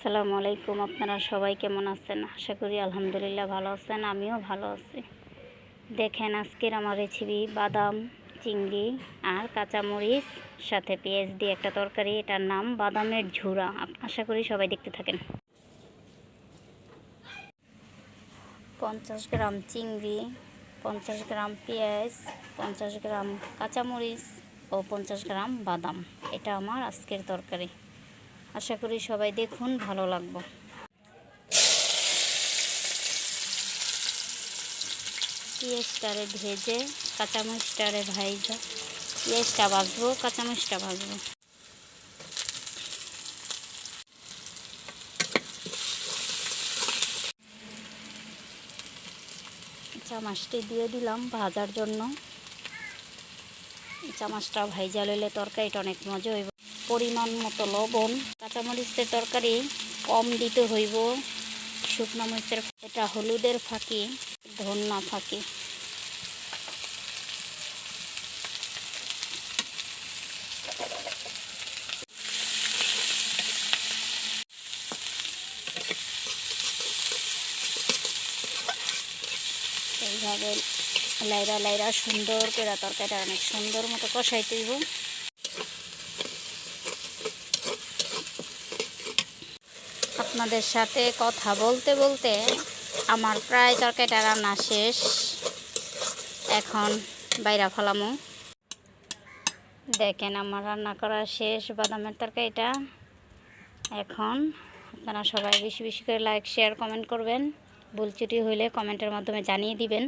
আসসালামু আলাইকুম। আপনারা সবাই কেমন আছেন? আশা করি আলহামদুলিল্লাহ ভালো আছেন। আমিও ভালো আছি। দেখেন আজকের আমার রেসিপি বাদাম, চিংড়ি আর কাঁচামরিচ সাথে পেঁয়াজ দিয়ে একটা তরকারি। এটার নাম বাদামের ঝুরা। আশা করি সবাই দেখতে থাকেন। 50 গ্রাম চিংড়ি, 50 গ্রাম পেঁয়াজ, 50 গ্রাম কাঁচামরিচ ও 50 গ্রাম বাদাম। এটা আমার আজকের তরকারি। আশা করি সবাই দেখুন, ভালো লাগবে। পেঁয়াজটারে ভেজে কাঁচামরিচটারে ভাজা, পেঁয়াজটা ভাজবো, কাঁচামরিচটা ভাজবো। চামচটি দিয়ে দিলাম ভাজার জন্য। চামচটা ভাইজা লইলে তরকারিটা অনেক মজা হইব। পরিমাণ মতো লবণ। কাঁচামরিচের তরকারি কম দিতে হইব। শুকনো মরিচের এটা হলুদের ফাঁকি, ধনিয়া ফাঁকি। এইভাবে লাইরা লাইরা সুন্দর করে তরকারিটা অনেক সুন্দর মতো কষাইতে হইব। আপনাদের সাথে কথা বলতে বলতে আমার প্রায় তরকারিটা রান্না শেষ। এখন বাইরা ফেলামো। দেখেন আমার রান্না করা শেষ বাদামের তরকারিটা। এখন আপনারা সবাই বেশি বেশি করে লাইক, শেয়ার, কমেন্ট করবেন। ভুল ত্রুটি হইলে কমেন্টের মাধ্যমে জানিয়ে দিবেন।